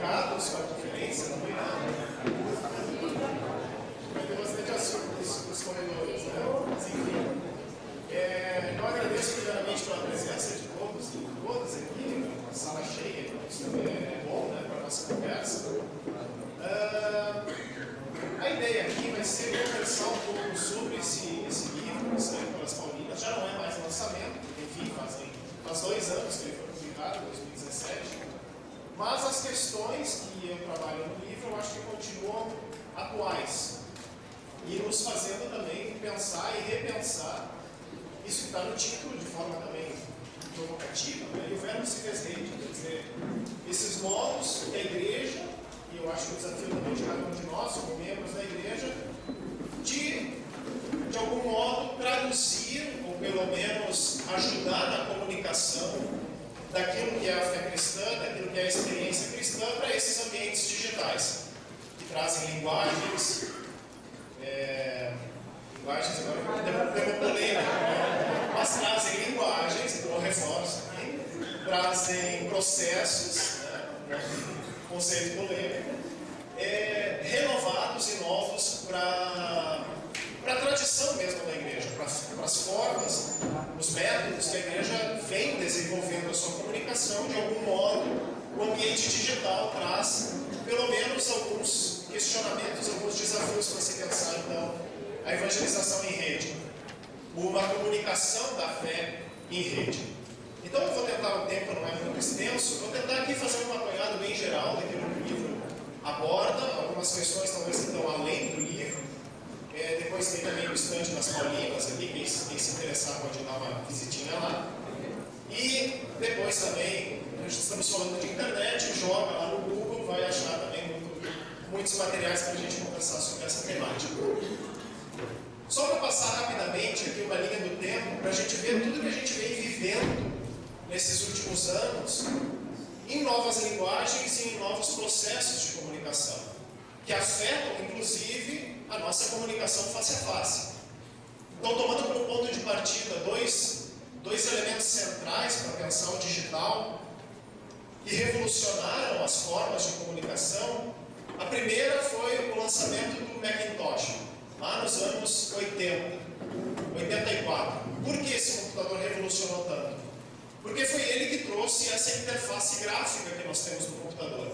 convocados para a conferência da manhã. Vai ter bastante assunto nos corredores, né? Mas enfim. Eu agradeço primeiramente pela presença de todos e todas aqui, uma sala cheia, isso também é bom, né, para a nossa conversa. A ideia aqui vai ser conversar um pouco sobre esse livro, Sangue pelas Paulinas. Já não é mais lançamento, enfim, faz 2 anos que ele foi publicado, 2017. Mas as questões que eu trabalho no livro, eu acho que continuam atuais. E nos fazendo também pensar e repensar isso que está no título, de forma também provocativa, né? E o verbo se fez rede, quer dizer, esses modos que a igreja, e eu acho que o desafio também de cada um de nós, como membros da igreja, de algum modo traduzir, ou pelo menos ajudar na comunicação daquilo que é a fé cristã, daquilo que é a experiência cristã para esses ambientes digitais, que trazem linguagens, agora temos polêmica, né? Mas trazem linguagens, então eu reforço aqui, trazem processos, né? Conceito polêmico, renovados e novos para a tradição mesmo da igreja, para as formas, os métodos que a igreja vem desenvolvendo a sua comunicação. De algum modo, o ambiente digital traz pelo menos alguns questionamentos, alguns desafios para se pensar, então, a evangelização em rede, uma comunicação da fé em rede. Então eu vou tentar, o tempo não é muito extenso, vou tentar aqui fazer um apanhado bem geral daquilo que o livro aborda, algumas questões talvez que estão além do livro. Depois tem também o estande das Paulinas aqui, quem se interessar pode dar uma visitinha lá. E depois também, estamos falando de internet, joga lá no Google, vai achar também muitos materiais para a gente conversar sobre essa temática. Só para passar rapidamente aqui uma linha do tempo, para a gente ver tudo que a gente vem vivendo nesses últimos anos, em novas linguagens e em novos processos de comunicação, que afetam, inclusive, a nossa comunicação face a face. Então, tomando como ponto de partida dois elementos centrais para pensar o digital, que revolucionaram as formas de comunicação, a primeira foi o lançamento do Macintosh, lá nos anos 84. Por que esse computador revolucionou tanto? Porque foi ele que trouxe essa interface gráfica que nós temos no computador.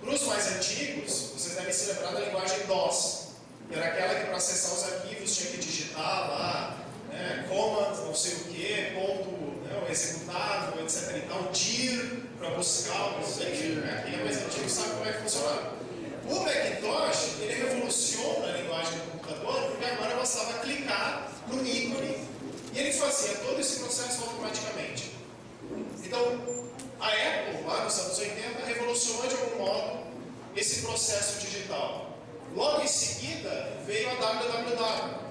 Para os mais antigos, vocês devem se lembrar da linguagem DOS, que era aquela que para acessar os arquivos tinha que digitar lá, né, command, não sei o que, ponto, né, o executável, etc. e tal, dir, para buscar, enfim, né, quem é mais antigo sabe como é que funciona. O Macintosh, ele revoluciona a linguagem do computador, porque agora bastava clicar no ícone e ele fazia todo esse processo automaticamente. Então, a Apple, lá nos anos 80, revolucionou de algum modo esse processo digital. Logo em seguida, veio a www.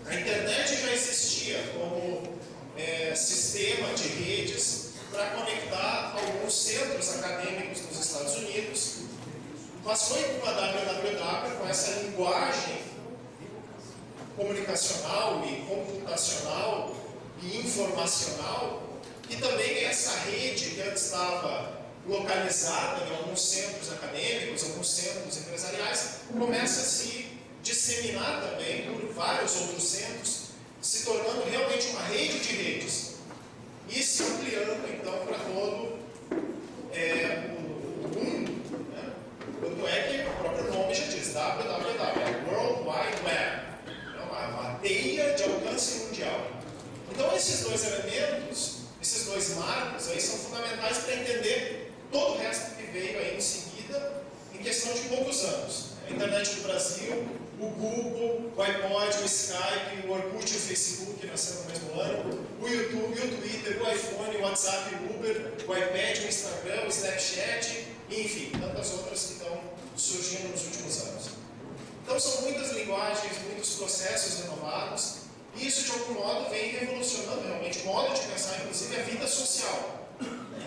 A internet já existia como sistema de redes para conectar alguns centros acadêmicos dos Estados Unidos. Mas foi com a www, com essa linguagem comunicacional e computacional e informacional, que também essa rede que antes estava localizada em alguns centros acadêmicos, alguns centros empresariais, começa a se disseminar também por vários outros centros, se tornando realmente uma rede de redes e se ampliando então para todo o mundo, né? Tanto é que o próprio nome já diz, www, World Wide Web, uma teia de alcance mundial. Então esses dois elementos, esses dois marcos aí são fundamentais para entender todo o resto que veio aí em seguida, em questão de poucos anos. A internet do Brasil, o Google, o iPod, o Skype, o Orkut e o Facebook nasceram no mesmo ano, o YouTube, o Twitter, o iPhone, o WhatsApp, o Uber, o iPad, o Instagram, o Snapchat, enfim, tantas outras que estão surgindo nos últimos anos. Então são muitas linguagens, muitos processos renovados, e isso de algum modo vem revolucionando realmente o modo de pensar, inclusive, a vida social.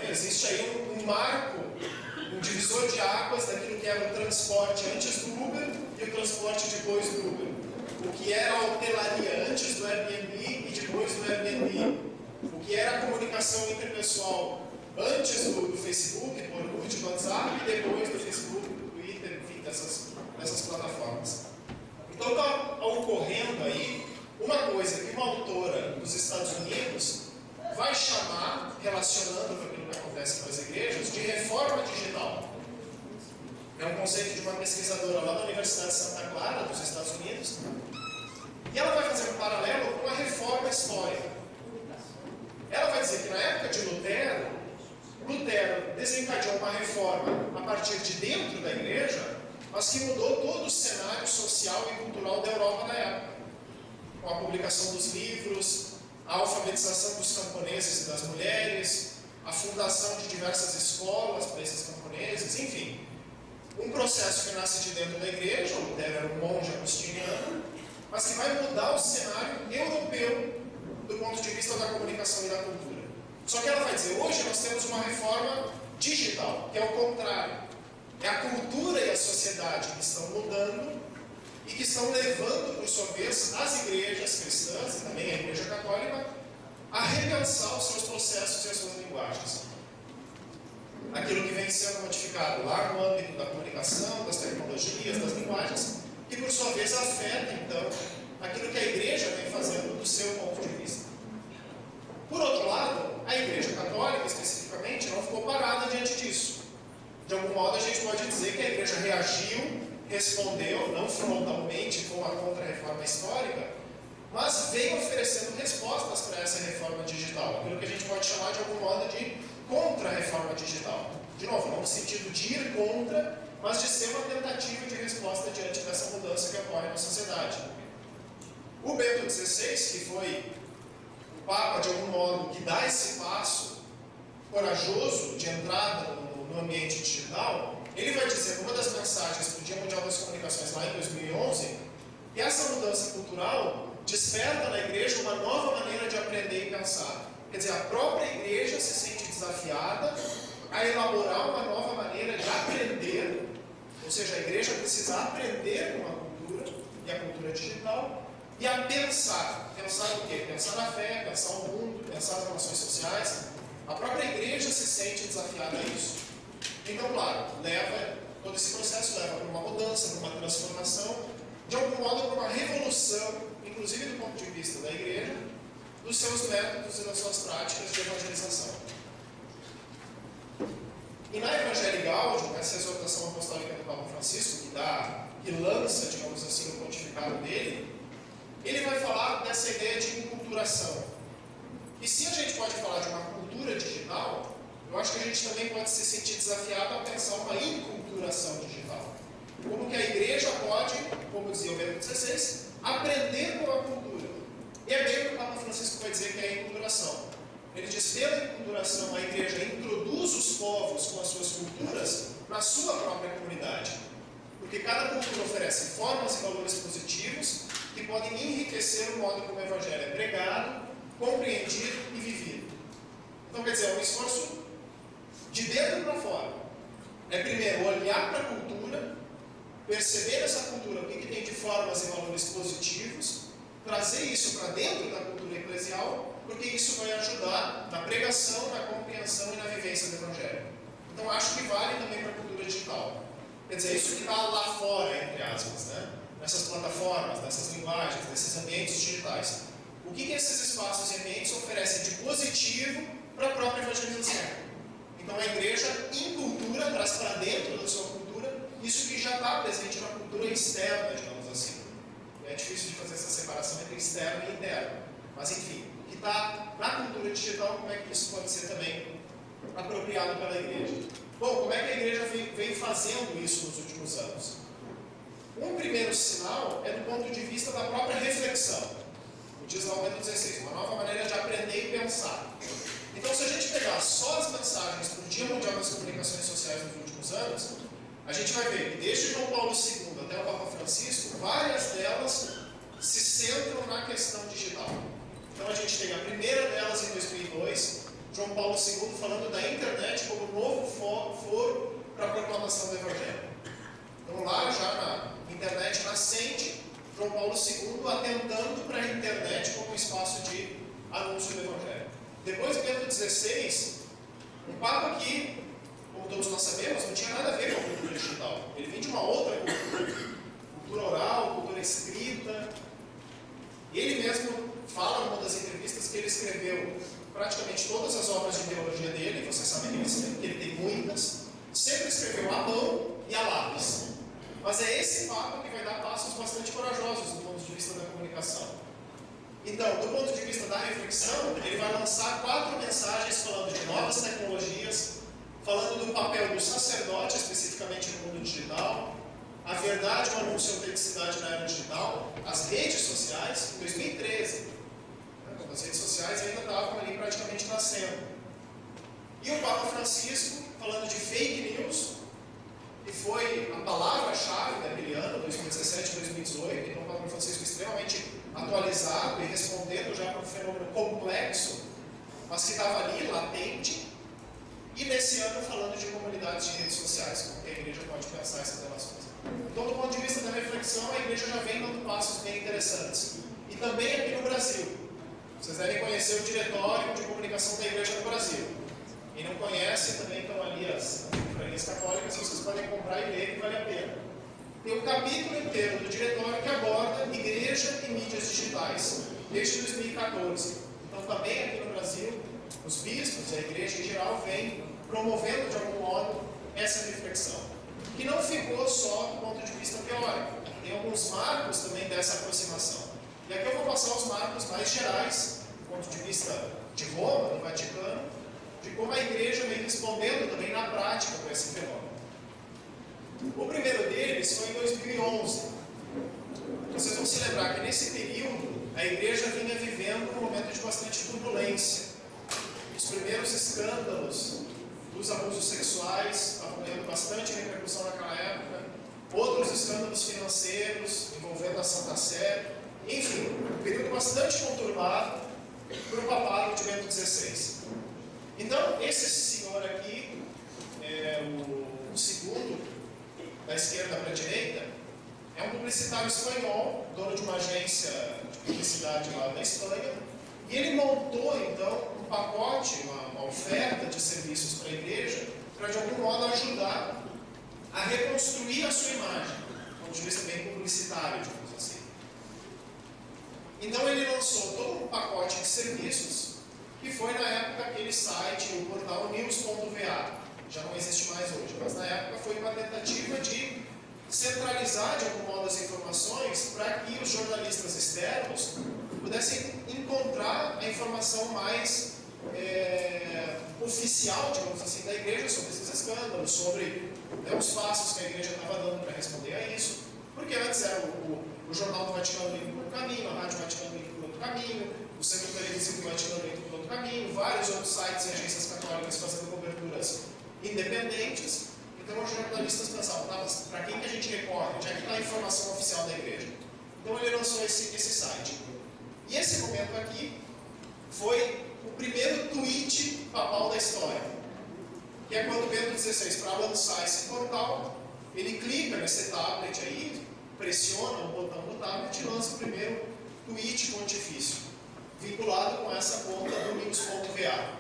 Existe aí um marco, um divisor de águas daquilo que era o transporte antes do Uber e o transporte depois do Uber. O que era a hotelaria antes do Airbnb e depois do Airbnb. O que era a comunicação interpessoal antes do Facebook, do Orkut, do WhatsApp e depois uma coisa que uma autora dos Estados Unidos vai chamar, relacionando com aquilo que acontece com as igrejas, de reforma digital. É um conceito de uma pesquisadora lá da Universidade de Santa Clara, dos Estados Unidos, e ela vai fazer um paralelo com a reforma histórica. Ela vai dizer que na época de Lutero desencadeou uma reforma a partir de dentro da igreja, mas que mudou todo o cenário social e cultural da Europa da época. Com a publicação dos livros, a alfabetização dos camponeses e das mulheres, a fundação de diversas escolas para esses camponeses, enfim. Um processo que nasce de dentro da igreja, o Lutero era um monge agostiniano, mas que vai mudar o cenário europeu do ponto de vista da comunicação e da cultura. Só que ela vai dizer, hoje nós temos uma reforma digital, que é o contrário. É a cultura e a sociedade que estão mudando e que estão levando, por sua vez, as igrejas cristãs, e também a Igreja Católica, a repensar os seus processos e as suas linguagens. Aquilo que vem sendo modificado lá no âmbito da comunicação, das tecnologias, das linguagens, que por sua vez afeta, então, aquilo que a igreja vem fazendo do seu ponto de vista. Por outro lado, a Igreja Católica, especificamente, não ficou parada diante disso. De algum modo, a gente pode dizer que a igreja reagiu, respondeu, não frontalmente com a contra-reforma histórica, mas veio oferecendo respostas para essa reforma digital, aquilo que a gente pode chamar de algum modo de contra-reforma digital. De novo, não no sentido de ir contra, mas de ser uma tentativa de resposta diante dessa mudança que ocorre na sociedade. O Bento XVI, que foi o Papa, de algum modo, que dá esse passo corajoso de entrada no ambiente digital, ele vai dizer, numa das mensagens para o Dia Mundial das Comunicações, lá em 2011, que essa mudança cultural desperta na igreja uma nova maneira de aprender e pensar. Quer dizer, a própria igreja se sente desafiada a elaborar uma nova maneira de aprender, ou seja, a igreja precisa aprender com a cultura e a cultura digital, e a pensar. Pensar o quê? Pensar na fé, pensar o mundo, pensar as relações sociais. A própria igreja se sente desafiada a isso. Então, claro, todo esse processo leva para uma mudança, para uma transformação, de algum modo para uma revolução, inclusive do ponto de vista da igreja, dos seus métodos e das suas práticas de evangelização. E na Evangelii Gaudium, essa exortação apostólica do Papa Francisco, que lança, digamos assim, o pontificado dele, ele vai falar dessa ideia de enculturação. E se a gente pode falar de uma cultura digital, eu acho que a gente também pode se sentir desafiado a pensar uma enculturação digital. Como que a igreja pode, como dizia o Bento XVI, aprender com a cultura. E é bem o que o Papa Francisco vai dizer que é a enculturação. Ele diz, pela enculturação, a igreja introduz os povos com as suas culturas na sua própria comunidade. Porque cada cultura oferece formas e valores positivos que podem enriquecer o modo como o Evangelho é pregado, compreendido e vivido. Então, quer dizer, é um esforço de dentro para fora. É primeiro olhar para a cultura, perceber essa cultura, o que tem de formas e valores positivos, trazer isso para dentro da cultura eclesial, porque isso vai ajudar na pregação, na compreensão e na vivência do Evangelho. Então, acho que vale também para a cultura digital. Quer dizer, isso que está lá fora, entre aspas, né? Nessas plataformas, nessas linguagens, nesses ambientes digitais. O que esses espaços e ambientes oferecem de positivo para a própria evangelização? Então, a igreja, em cultura, traz para dentro da sua cultura isso que já está presente na cultura externa, digamos assim. É difícil de fazer essa separação entre externo e interno. Mas, enfim, o que está na cultura digital, como é que isso pode ser também apropriado pela igreja? Bom, como é que a igreja vem fazendo isso nos últimos anos? Um primeiro sinal é do ponto de vista da própria reflexão. O diz lá o Bento XVI, uma nova maneira de aprender e pensar. Então, se a gente pegar só as mensagens do Dia Mundial das Comunicações Sociais nos últimos anos, a gente vai ver que desde João Paulo II até o Papa Francisco, várias delas se centram na questão digital. Então, a gente tem a primeira delas em 2002, João Paulo II falando da internet como novo foro para a proclamação do Evangelho. Então, lá já na internet nascente, João Paulo II atentando para a internet como espaço de anúncio do Evangelho. Depois, Bento XVI, um Papa que, como todos nós sabemos, não tinha nada a ver com a cultura digital. Ele vinha de uma outra cultura oral, cultura escrita. E ele mesmo praticamente todas as obras de teologia dele, vocês sabem que ele tem muitas, sempre escreveu à mão e a lápis. Mas é esse Papa que vai dar passos bastante corajosos do ponto de vista da comunicação. Então, do ponto de vista da reflexão, ele vai lançar 4 mensagens falando de novas tecnologias, falando do papel do sacerdote, especificamente no mundo digital, a verdade, o anúncio e a autenticidade na era digital, as redes sociais, em 2013. As redes sociais ainda estavam ali praticamente nascendo. E o Papa Francisco, falando de fake news, que foi a palavra-chave daquele ano, 2017 e 2018, então o Papa Francisco extremamente atualizado e respondendo já para um fenômeno complexo, mas que estava ali, latente, e nesse ano falando de comunidades de redes sociais, como que a igreja pode pensar essas relações. Então, do ponto de vista da reflexão, a igreja já vem dando passos bem interessantes. E também aqui no Brasil. Vocês devem conhecer o Diretório de Comunicação da Igreja no Brasil. Quem não conhece, também estão ali as confraries católicas, vocês podem comprar e ler, que vale a pena. Tem um capítulo inteiro do Diretório que aborda igreja e mídias digitais, desde 2014. Então, também aqui no Brasil, os bispos, a igreja em geral, vem promovendo de algum modo essa reflexão, que não ficou só do ponto de vista teórico. Tem alguns marcos também dessa aproximação. E aqui eu vou passar os marcos mais gerais, do ponto de vista de Roma, do Vaticano, de como a igreja vem respondendo também na prática para esse fenômeno. O primeiro deles foi em 2011. Vocês vão se lembrar que nesse período a igreja vinha vivendo um momento de bastante turbulência. Os primeiros escândalos dos abusos sexuais estavam tendo bastante repercussão naquela época, outros escândalos financeiros envolvendo a Santa Sé, enfim, um período bastante conturbado para o papado de Bento XVI. Então, esse senhor aqui, o segundo, da esquerda para a direita, é um publicitário espanhol, dono de uma agência de publicidade lá da Espanha, e ele montou, então, um pacote, uma oferta de serviços para a igreja, para de algum modo ajudar a reconstruir a sua imagem, do ponto de vista bem publicitário, digamos assim. Então ele lançou todo um pacote de serviços, que foi na época aquele site, o portal news.va, já não existe mais hoje, mas na época foi uma tentativa de centralizar de algum modo as informações para que os jornalistas externos pudessem encontrar a informação mais oficial, digamos assim, da igreja sobre esses escândalos, sobre os passos que a igreja estava dando para responder a isso, porque antes era o Jornal do Vaticano indo por um caminho, a Rádio Vaticano indo por outro caminho, o Centro Televisivo do Vaticano indo por outro caminho, vários outros sites e agências católicas fazendo coberturas independentes. Então os jornalistas pensavam, tá, mas para quem que a gente recorre? Onde é que está a informação oficial da igreja? Então ele lançou esse site. E esse momento aqui foi o primeiro tweet papal da história, que é quando Bento XVI, para lançar esse portal, ele clica nesse tablet aí, pressiona o botão do tablet e lança o primeiro tweet pontifício, vinculado com essa conta do news.va.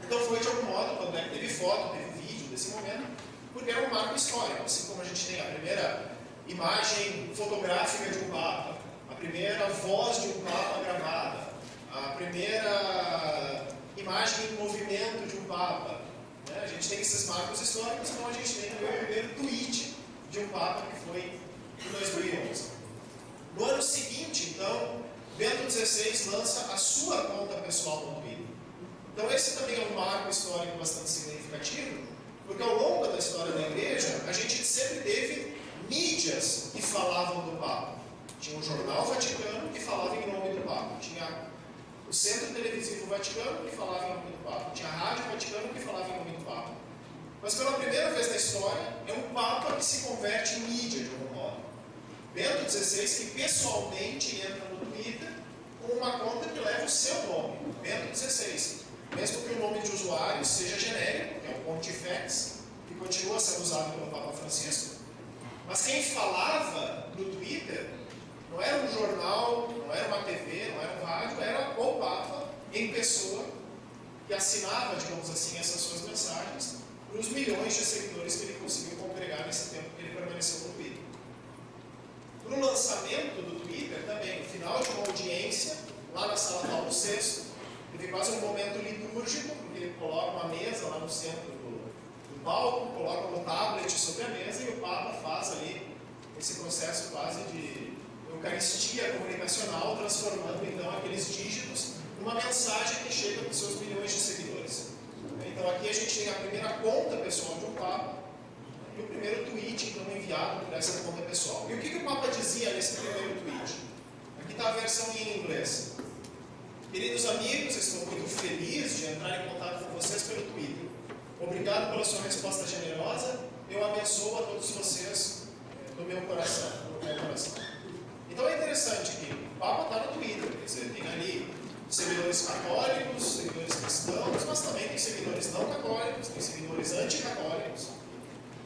Então foi de algum modo, quando teve foto, teve vídeo desse momento, porque era um marco histórico, assim como a gente tem a primeira imagem fotográfica de um Papa, a primeira voz de um Papa gravada, a primeira imagem em movimento de um Papa. Né? A gente tem esses marcos históricos, então a gente tem também o primeiro tweet de um Papa, que foi em 2011. No ano seguinte, então, Bento XVI lança a sua conta pessoal no Twitter. Então esse também é um marco histórico bastante significativo, porque ao longo da história da igreja, a gente sempre teve mídias que falavam do Papa. Tinha o Jornal Vaticano que falava em nome do Papa. Tinha o Centro Televisivo Vaticano que falava em nome do Papa. Tinha a Rádio Vaticano que falava em nome do Papa. Mas pela primeira vez na história, é um Papa que se converte em mídia de algum modo. Bento XVI que pessoalmente entra no Twitter com uma conta que leva o seu nome, Bento XVI. Mesmo que o nome de usuário seja genérico, que é o Pontifex, que continua sendo usado pelo Papa Francisco, mas quem falava no Twitter não era um jornal, não era uma TV, não era um rádio, era o Papa em pessoa, que assinava, digamos assim, essas suas mensagens para os milhões de seguidores que ele conseguiu congregar nesse tempo que ele permaneceu no Twitter. Para o lançamento do Twitter também, no final de uma audiência, lá na Sala Paulo VI, teve quase um momento no centro do palco, coloca o tablet sobre a mesa e o Papa faz ali esse processo quase de eucaristia comunicacional, transformando então aqueles dígitos numa mensagem que chega para os seus milhões de seguidores. Então aqui a gente tem a primeira conta pessoal de um Papa e o primeiro tweet então enviado por essa conta pessoal. E o que o Papa dizia nesse primeiro tweet? Aqui está a versão em inglês. Queridos amigos, estou muito feliz de entrar em contato com vocês pelo Twitter. Obrigado pela sua resposta generosa. Eu abençoo a todos vocês do meu coração. Então é interessante que o Papa está no Twitter, quer dizer, tem ali seguidores católicos, seguidores cristãos, mas também tem seguidores não católicos, tem seguidores anticatólicos.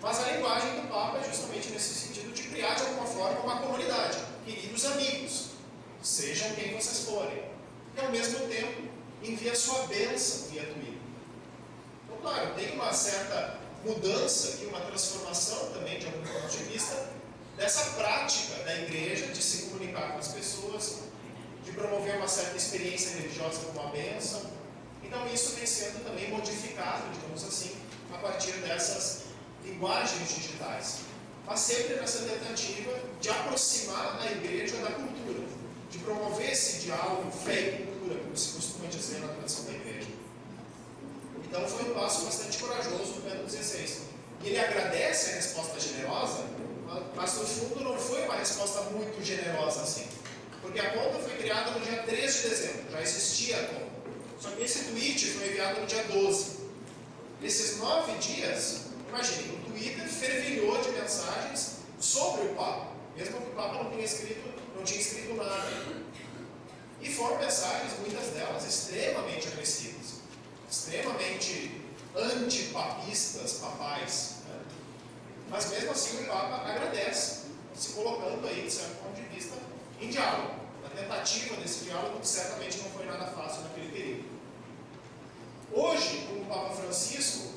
Mas a linguagem do Papa é justamente nesse sentido de criar de alguma forma uma comunidade. Queridos amigos, sejam quem vocês forem. E ao mesmo tempo envia sua bênção via Twitter. Então, claro, tem uma certa mudança aqui, uma transformação também de algum ponto de vista dessa prática da igreja de se comunicar com as pessoas, de promover uma certa experiência religiosa com a bênção. Então isso vem sendo também modificado, digamos assim, a partir dessas linguagens digitais. Mas sempre nessa tentativa de aproximar a igreja da cultura, de promover esse diálogo fé e cultura, como se costuma dizer na tradição da igreja. Então foi um passo bastante corajoso do Bento XVI. E ele agradece a resposta generosa, mas no fundo não foi uma resposta muito generosa assim. Porque a conta foi criada no dia 3 de dezembro, já existia a conta. Só que esse tweet foi enviado no dia 12. Nesses 9 dias, imagine, o Twitter fervilhou de mensagens sobre o Papa, mesmo que o Papa não tinha escrito nada. E foram mensagens, muitas delas, extremamente agressivas, extremamente antipapistas, papais. Né? Mas mesmo assim o Papa agradece, se colocando aí, de certo ponto de vista, em diálogo. A tentativa desse diálogo, que certamente não foi nada fácil naquele período. Hoje, com o Papa Francisco,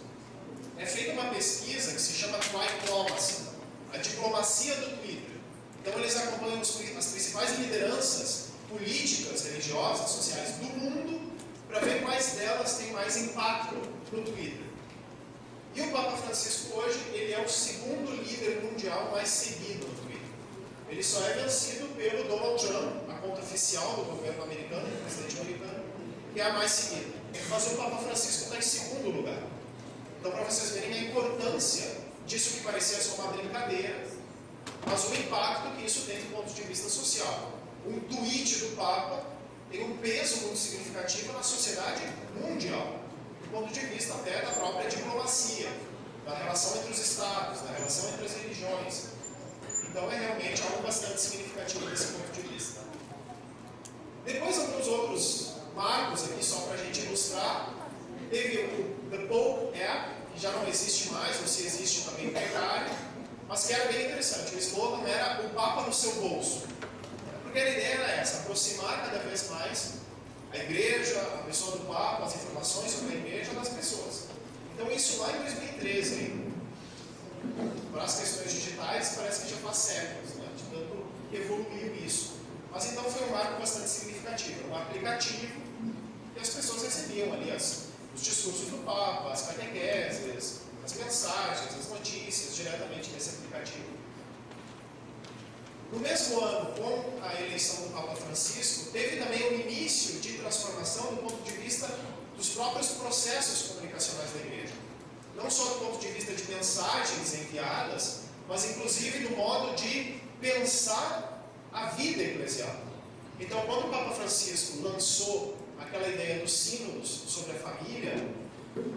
é feita uma pesquisa que se chama Twitlomacy, a diplomacia do Twitter. Então eles acompanham as principais lideranças políticas, religiosas, sociais do mundo, para ver quais delas têm mais impacto no Twitter. E o Papa Francisco hoje, ele é o segundo líder mundial mais seguido no Twitter. Ele só é vencido pelo Donald Trump, a conta oficial do governo americano, do presidente americano, que é a mais seguida. Mas o Papa Francisco está em segundo lugar. Então, para vocês verem a importância disso que parecia só uma brincadeira, mas o impacto que isso tem do ponto de vista social. Um tweet do Papa tem um peso muito significativo na sociedade mundial, do ponto de vista até da própria diplomacia, da relação entre os estados, da relação entre as religiões. Então é realmente algo bastante significativo desse ponto de vista. Depois, alguns outros marcos aqui, só para a gente ilustrar. Teve o The Pope App, que já não existe mais, ou se existe também precário, mas que era bem interessante. O slogan era o Papa no seu bolso. Porque a ideia era essa, aproximar cada vez mais a igreja, a pessoa do Papa, as informações sobre a igreja das pessoas. Então isso lá em 2013 ainda. Para as questões digitais parece que já faz séculos, né? De tanto evoluiu isso. Mas então foi um marco bastante significativo, um aplicativo que as pessoas recebiam ali os discursos do Papa, as catequeses, as mensagens, as notícias diretamente nesse aplicativo. No mesmo ano, com a eleição do Papa Francisco, teve também um início de transformação do ponto de vista dos próprios processos comunicacionais da igreja. Não só do ponto de vista de mensagens enviadas, mas inclusive do modo de pensar a vida eclesial. Então, quando o Papa Francisco lançou aquela ideia dos sínodos sobre a família,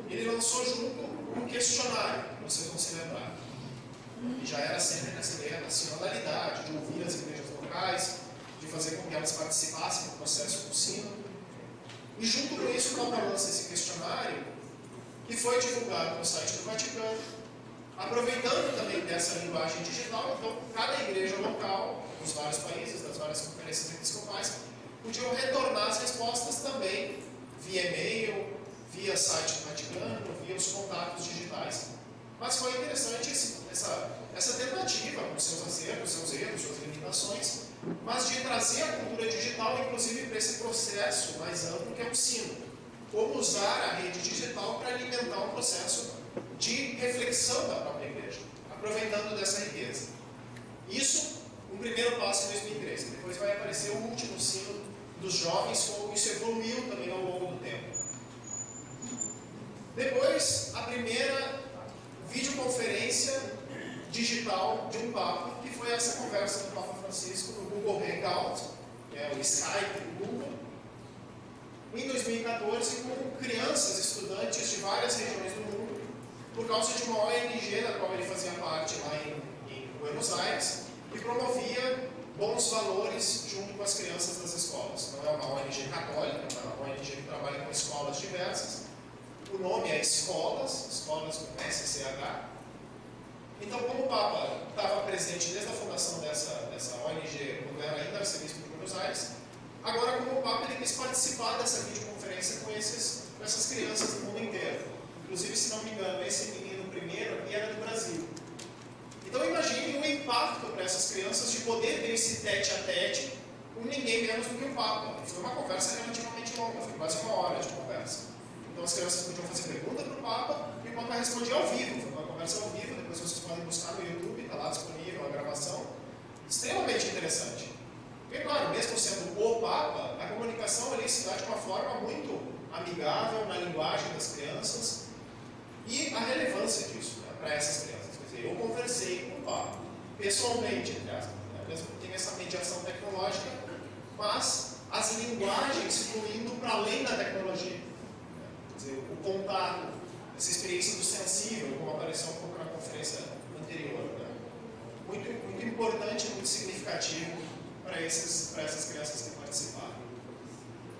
ele lançou junto um questionário, que vocês vão se lembrar. E já era sempre nessa ideia da sinodalidade, de ouvir as igrejas locais, de fazer com que elas participassem do processo do sínodo. E junto com isso, o Papa lança esse questionário, que foi divulgado no site do Vaticano, aproveitando também dessa linguagem digital. Então, cada igreja local, dos vários países, das várias conferências episcopais, podiam retornar as respostas também via e-mail, via site do Vaticano, via os contatos digitais. Mas foi interessante essa tentativa, com seus acertos, seus erros, suas limitações, mas de trazer a cultura digital, inclusive, para esse processo mais amplo que é o sínodo. como usar a rede digital para alimentar um processo de reflexão da própria igreja, aproveitando dessa riqueza. Isso, um primeiro passo em 2013. Depois vai aparecer o último sino dos jovens, como isso evoluiu também ao longo do tempo. Depois, a primeira videoconferência digital de um Papa, que foi essa conversa do Papa Francisco no Google Hangout, que é o Skype do Google, em 2014, com crianças, estudantes de várias regiões do mundo, por causa de uma ONG da qual ele fazia parte lá em Buenos Aires, que promovia bons valores junto com as crianças das escolas. Não é uma ONG católica, é uma ONG que trabalha com escolas diversas. O nome é escolas com SCH. Então, como o Papa estava presente desde a fundação dessa ONG, quando era ainda arcebispo de Buenos Aires, agora, como o Papa, ele quis participar dessa videoconferência com essas crianças do mundo inteiro. Inclusive, se não me engano, esse menino primeiro aqui era do Brasil. Então, imagine o impacto para essas crianças de poder ter esse tete-a-tete com ninguém menos do que o Papa. Foi uma conversa relativamente longa, foi quase uma hora de conversa. Então, as crianças podiam fazer pergunta para o Papa e o Papa respondia ao vivo. Foi uma conversa ao vivo, depois vocês podem buscar no YouTube, está lá disponível a gravação. Extremamente interessante. E claro, mesmo sendo o Papa, a comunicação ali se dá de uma forma muito amigável na linguagem das crianças e a relevância disso, né, para essas crianças. Quer dizer, eu conversei com o Papa, pessoalmente, aliás, né, mesmo que tenha essa mediação tecnológica, mas as linguagens fluindo para além da tecnologia. Né? Quer dizer, o contato, essa experiência do sensível, como apareceu um pouco na conferência anterior. Né? Muito importante, muito significativo para essas crianças que participaram.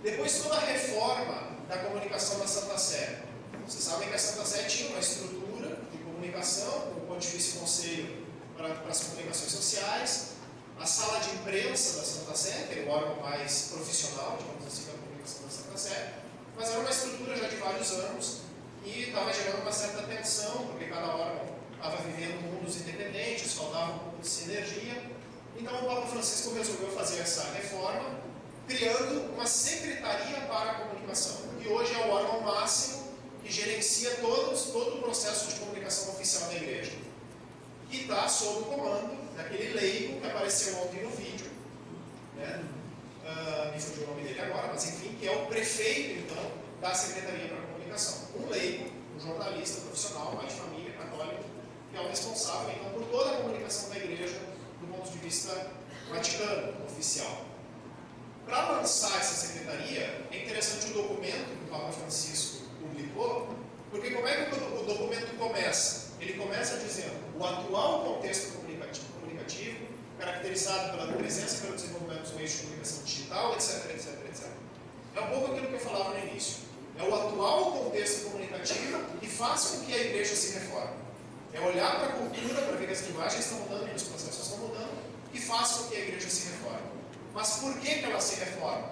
Depois, toda a reforma da comunicação da Santa Sé. Vocês sabem que a Santa Sé tinha uma estrutura de comunicação, com o Pontifício Conselho para as comunicações sociais, a sala de imprensa da Santa Sé, que era o órgão mais profissional, digamos assim, da comunicação da Santa Sé, mas era uma estrutura já de vários anos e estava gerando uma certa tensão, porque cada órgão estava vivendo mundos independentes, faltava um pouco de sinergia. Então, o Papa Francisco resolveu fazer essa reforma, criando uma secretaria para a comunicação, que hoje é o órgão máximo que gerencia todo o processo de comunicação oficial da Igreja. E está sob o comando daquele leigo que apareceu ontem no vídeo, né? Me fugiu o nome dele agora, mas enfim, que é o prefeito, então, da Secretaria para a Comunicação. Um leigo, um jornalista profissional, pai de família, católico, que é o responsável, então, por toda a comunicação da Igreja do ponto de vista vaticano, oficial. Para lançar essa secretaria, é interessante o documento que o Papa Francisco publicou, porque como é que o documento começa? Ele começa dizendo o atual contexto comunicativo, caracterizado pela presença e pelo desenvolvimento dos meios de comunicação digital, etc, etc, etc. É um pouco aquilo que eu falava no início. É o atual contexto comunicativo que faz com que a Igreja se reforme. É olhar para a cultura, para ver que as linguagens estão mudando e os processos estão mudando, e faz com que a Igreja se reforme. Mas por que ela se reforma?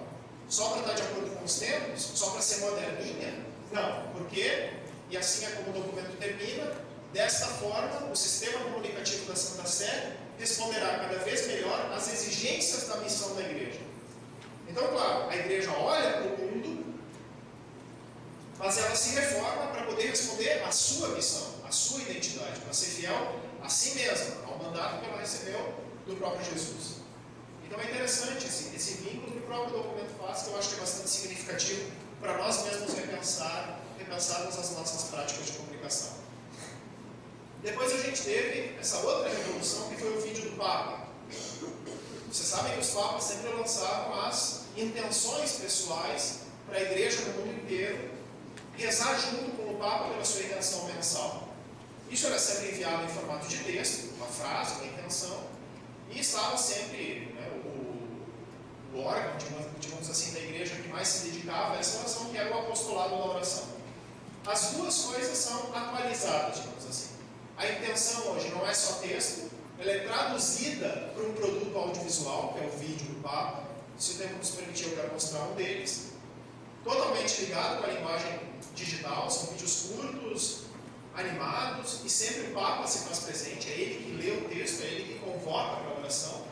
Só para estar de acordo com os tempos? Só para ser moderninha? Não, porque, e assim é como o documento termina, desta forma, o sistema comunicativo da Santa Sé responderá cada vez melhor às exigências da missão da Igreja. Então, claro, a Igreja olha para o mundo, mas ela se reforma para poder responder à sua missão, à sua identidade, para ser fiel a si mesma, ao mandato que ela recebeu do próprio Jesus. Então é interessante esse vínculo que o próprio documento faz, que eu acho que é bastante significativo para nós mesmos repensarmos as nossas práticas de comunicação. Depois a gente teve essa outra revolução, que foi o vídeo do Papa. Vocês sabem que os Papas sempre lançavam as intenções pessoais para a Igreja no mundo inteiro, rezar junto com o Papa pela sua intenção mensal. Isso era sempre enviado em formato de texto, uma frase, uma intenção, e estava sempre, né, o órgão, digamos assim, da Igreja que mais se dedicava a essa oração, que era o apostolado da oração. As duas coisas são atualizadas, digamos assim. A intenção hoje não é só texto, ela é traduzida para um produto audiovisual, que é o vídeo do Papa. Se o tempo nos permitir, eu quero mostrar um deles. Totalmente ligado com a linguagem digital, são vídeos curtos, animados, e sempre o Papa se faz presente, é ele que lê o texto, é ele que convoca para a oração.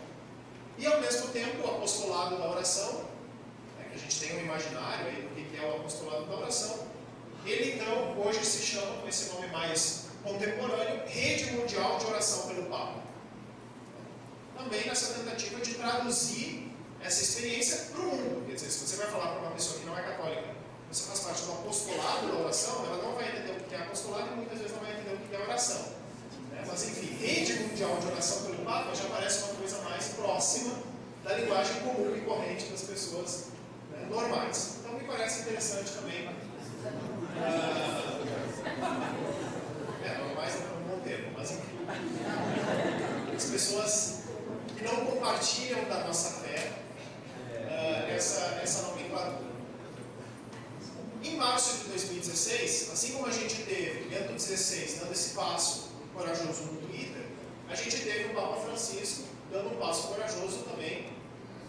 E ao mesmo tempo o apostolado da oração, né, a gente tem um imaginário aí do que é o apostolado da oração. Ele então hoje se chama, com esse nome mais contemporâneo, Rede Mundial de Oração pelo Papa. Também nessa tentativa de traduzir essa experiência para o mundo. Quer dizer, se você vai falar para uma pessoa que não é católica, você faz parte do apostolado da oração, ela não vai entender o que é apostolado e muitas vezes não vai entender o que é oração. Mas enfim, Rede Mundial de Oração pelo Papa já parece uma coisa mais próxima da linguagem comum e corrente das pessoas, né, normais. Então me parece interessante também. Normais não é um bom termo, mas enfim. As pessoas que não compartilham da nossa fé essa nomenclatura. Em março de 2016, assim como a gente teve, dentro do 16, dando esse passo corajoso no Twitter, a gente teve o Papa Francisco dando um passo corajoso também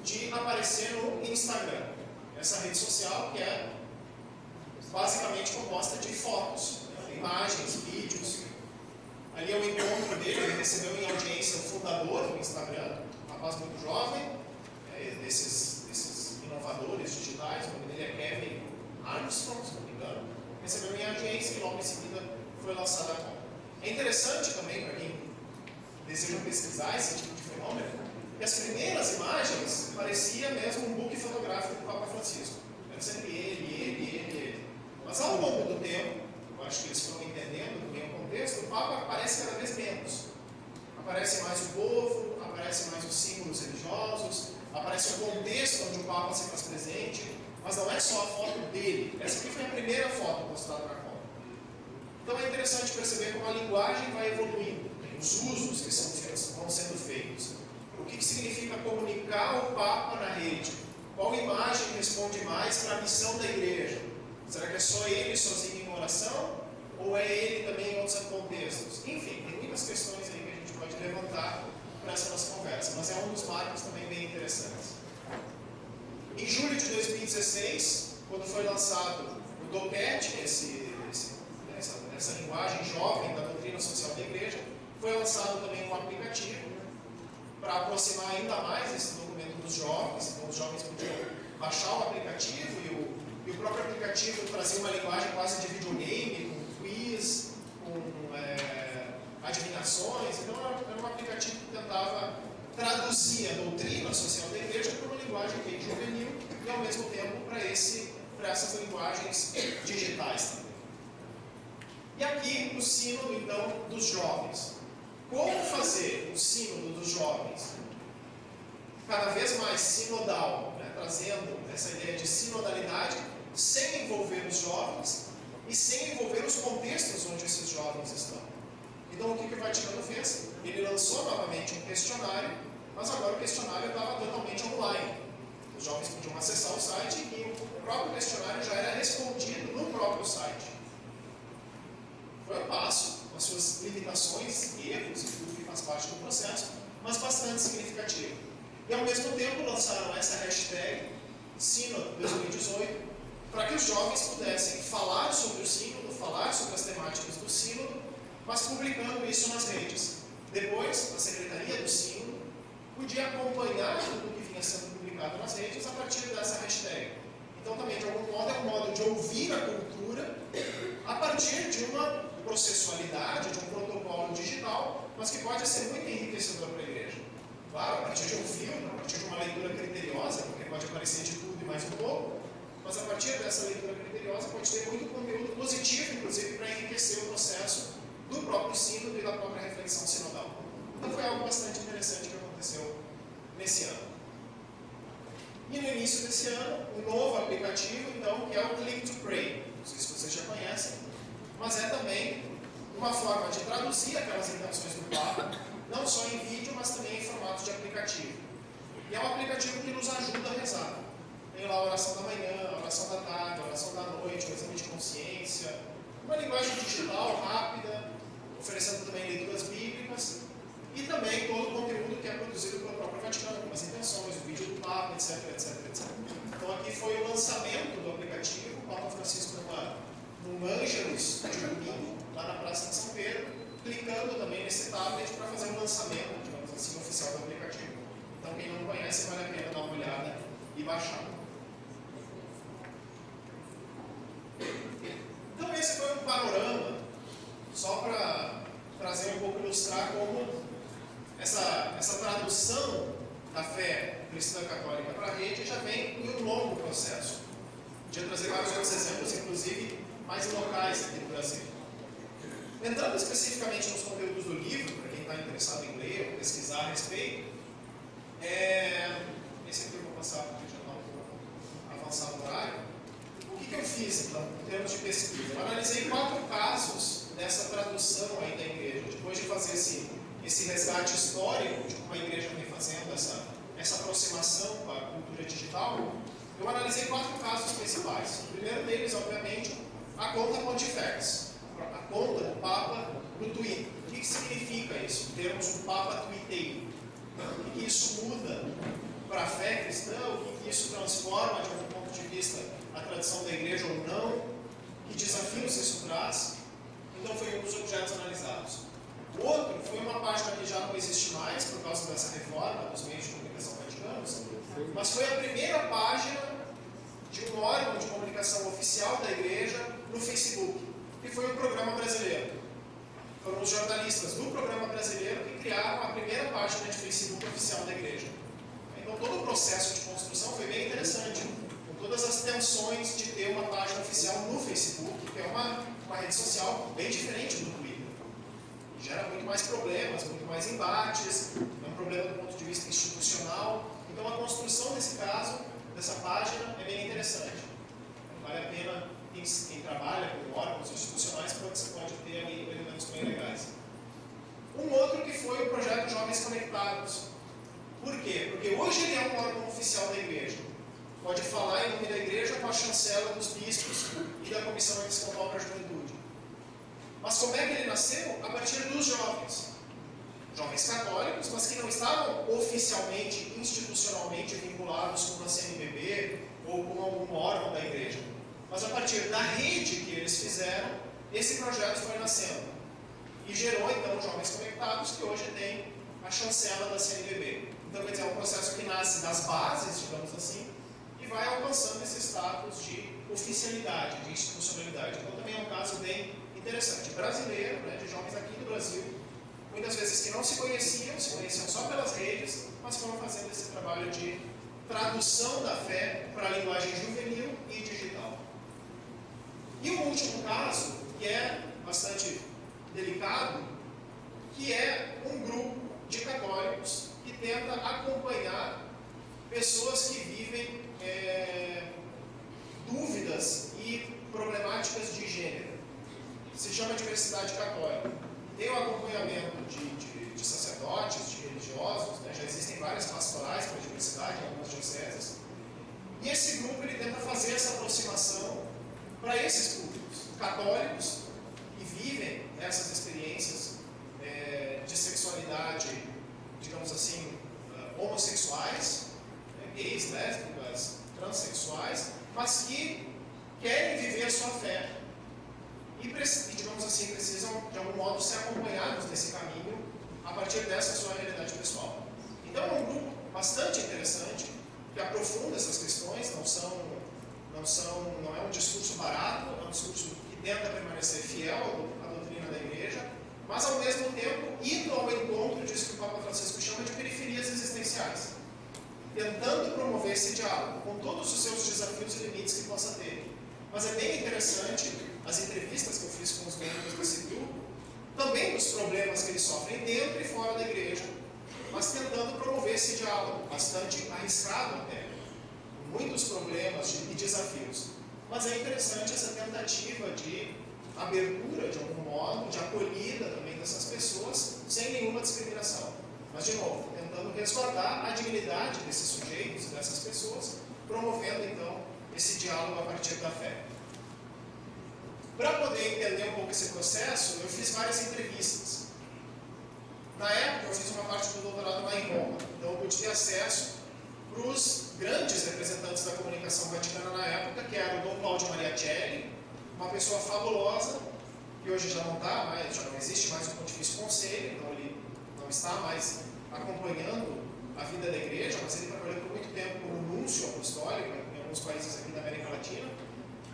de aparecer no Instagram, essa rede social que é basicamente composta de fotos, né, imagens, vídeos. Ali é o encontro dele, ele recebeu em audiência o fundador do Instagram, um rapaz muito jovem, desses inovadores digitais, o nome dele é Kevin Armstrong, se não me engano, recebeu em audiência e logo em seguida foi lançada a conta. É interessante também, para quem deseja pesquisar esse tipo de fenômeno, que as primeiras imagens parecia mesmo um book fotográfico do Papa Francisco. Era sempre ele. Mas ao longo do tempo, eu acho que eles foram entendendo bem o contexto, o Papa aparece cada vez menos. Aparece mais o povo, aparece mais os símbolos religiosos, aparece o contexto onde o Papa se faz presente, mas não é só a foto dele. Essa aqui foi a primeira foto mostrada na conta. Então é interessante perceber como a linguagem vai evoluindo, os usos que vão sendo feitos. O que significa comunicar o Papa na rede? Qual imagem responde mais para a missão da igreja? Será que é só ele sozinho em oração? Ou é ele também em outros contextos? Enfim, tem muitas questões aí que a gente pode levantar para essa nossa conversa, mas é um dos marcos também bem interessantes. Em julho de 2016, quando foi lançado o DOPET, essa linguagem jovem da doutrina social da igreja, foi lançado também um aplicativo para aproximar ainda mais esse documento dos jovens. Então os jovens podiam baixar o aplicativo e o próprio aplicativo trazia uma linguagem quase de videogame, com quiz, com adivinhações. Então era um aplicativo que tentava traduzir a doutrina social da igreja para uma linguagem bem juvenil e ao mesmo tempo para essas linguagens digitais também. E aqui o sínodo então dos jovens. Como fazer o sínodo dos jovens cada vez mais sinodal, né, trazendo essa ideia de sinodalidade, sem envolver os jovens e sem envolver os contextos onde esses jovens estão. Então o que o Vaticano fez? Ele lançou novamente um questionário, mas agora o questionário estava totalmente online. Os jovens podiam acessar o site e o próprio questionário já era respondido no próprio site. Foi um passo, com as suas limitações, erros e tudo que faz parte do processo, mas bastante significativo. E ao mesmo tempo lançaram essa hashtag Sínodo 2018 para que os jovens pudessem falar sobre o sínodo, falar sobre as temáticas do sínodo, mas publicando isso nas redes. Depois, a Secretaria do Sínodo podia acompanhar tudo o que vinha sendo publicado nas redes a partir dessa hashtag. Então também, de algum modo, é um modo de ouvir a cultura a partir de uma processualidade, de um protocolo digital, mas que pode ser muito enriquecedor para a igreja. Claro, a partir de um filme, a partir de uma leitura criteriosa, porque pode aparecer de tudo e mais um pouco, mas a partir dessa leitura criteriosa pode ter muito conteúdo positivo, inclusive, para enriquecer o processo do próprio sínodo e da própria reflexão sinodal. Então foi algo bastante interessante que aconteceu nesse ano. E no início desse ano, um novo aplicativo, então, que é o Click to Pray. Não sei se vocês já conhecem, mas é também uma forma de traduzir aquelas intenções do Papa, não só em vídeo, mas também em formato de aplicativo. E é um aplicativo que nos ajuda a rezar. Tem lá a oração da manhã, a oração da tarde, a oração da noite, o exame de consciência, uma linguagem digital, rápida, oferecendo também leituras bíblicas, e também todo o conteúdo que é produzido pelo próprio Vaticano, como as intenções, o vídeo do Papa, etc. Então aqui foi o lançamento do aplicativo, o Papa Francisco num Ângelus de domingo, lá na Praça de São Pedro, clicando também nesse tablet para fazer um lançamento, digamos assim, oficial do aplicativo. Então quem não conhece, vale a pena dar uma olhada e baixar. tradução da fé cristã católica para a rede já vem em um longo processo. Podia trazer vários outros exemplos, inclusive mais locais aqui no Brasil. Entrando especificamente nos conteúdos do livro, para quem está interessado em ler ou pesquisar a respeito, esse aqui eu vou passar porque já está um pouco avançado no horário. O que eu fiz, então, em termos de pesquisa? Eu analisei 4 casos dessa tradução aí da igreja. Depois de fazer esse resgate histórico de como a igreja vem fazendo essa aproximação com a cultura digital, eu analisei 4 casos principais. O primeiro deles, obviamente, a conta Pontifex, a conta do Papa no Twitter. O que significa isso? Termos um Papa twitteiro. O que isso muda para a fé cristã? O que isso transforma, de algum ponto de vista, a tradição da igreja ou não? Que desafios isso traz? Então, foi um dos objetos analisados. O outro foi uma página que já não existe mais, por causa dessa reforma dos meios de comunicação vaticanos, mas foi a primeira página de um órgão de comunicação oficial da igreja no Facebook, que foi o Programa Brasileiro. Foram os jornalistas do Programa Brasileiro que criaram a primeira página de Facebook oficial da igreja. Então, todo o processo de construção foi bem interessante, com todas as tensões de ter uma página oficial no Facebook, que é uma rede social bem diferente do Twitter. Gera muito mais problemas, muito mais embates, é um problema do ponto de vista institucional. Então, a construção desse caso, dessa página, é bem interessante. Vale a pena, quem trabalha com órgãos institucionais, pode ter ali elementos bem legais. Um outro que foi o projeto Jovens Conectados. Por quê? Porque hoje ele é um órgão oficial da igreja. Pode falar em nome da igreja com a chancela dos bispos e da Comissão Episcopal para a Juventude. Mas como é que ele nasceu? A partir dos jovens. Jovens católicos, mas que não estavam oficialmente, institucionalmente vinculados com a CNBB ou com algum órgão da igreja. Mas a partir da rede que eles fizeram, esse projeto foi nascendo. E gerou, então, Jovens Conectados, que hoje tem a chancela da CNBB. Então, quer dizer, é um processo que nasce das bases, digamos assim, e vai alcançando esse status de oficialidade, de institucionalidade. Então, também é um caso bem interessante. Brasileiro, né, de jovens aqui do Brasil, muitas vezes que não se conheciam só pelas redes, mas foram fazendo esse trabalho de tradução da fé para a linguagem juvenil e digital. E o último caso, que é bastante delicado, que é um grupo de católicos que tenta acompanhar pessoas que vivem dúvidas e problemáticas de gênero. Se chama diversidade católica. Tem o acompanhamento de sacerdotes, de religiosos, né? Já existem várias pastorais para a diversidade em algumas dioceses. E esse grupo ele tenta fazer essa aproximação para esses públicos católicos que vivem essas experiências de sexualidade, digamos assim, homossexuais, gays, lésbicas, transexuais, mas que querem viver a sua fé e, digamos assim, precisam de algum modo ser acompanhados nesse caminho a partir dessa sua realidade pessoal. Então é um grupo bastante interessante que aprofunda essas questões, não é um discurso barato, é um discurso que tenta permanecer fiel à doutrina da igreja, mas ao mesmo tempo indo ao encontro disso que o Papa Francisco chama de periferias existenciais, tentando promover esse diálogo com todos os seus desafios e limites que possa ter. Mas é bem interessante as entrevistas que eu fiz com os membros desse grupo, também dos problemas que eles sofrem dentro e fora da igreja, mas tentando promover esse diálogo, bastante arriscado até, com muitos problemas e desafios. Mas é interessante essa tentativa de abertura, de algum modo, de acolhida também dessas pessoas, sem nenhuma discriminação. Mas, de novo, tentando resguardar a dignidade desses sujeitos e dessas pessoas, promovendo, então, esse diálogo a partir da fé. Para poder entender um pouco esse processo, eu fiz várias entrevistas. Na época, eu fiz uma parte do doutorado lá em Roma, então eu pude ter acesso para os grandes representantes da comunicação vaticana na época, que era o Dom Claudio Mariacelli, uma pessoa fabulosa, que hoje já não está mais, já não existe mais o Pontifício Conselho, então ele não está mais acompanhando a vida da igreja, mas ele trabalhou por muito tempo como núncio apostólico em alguns países aqui da América Latina.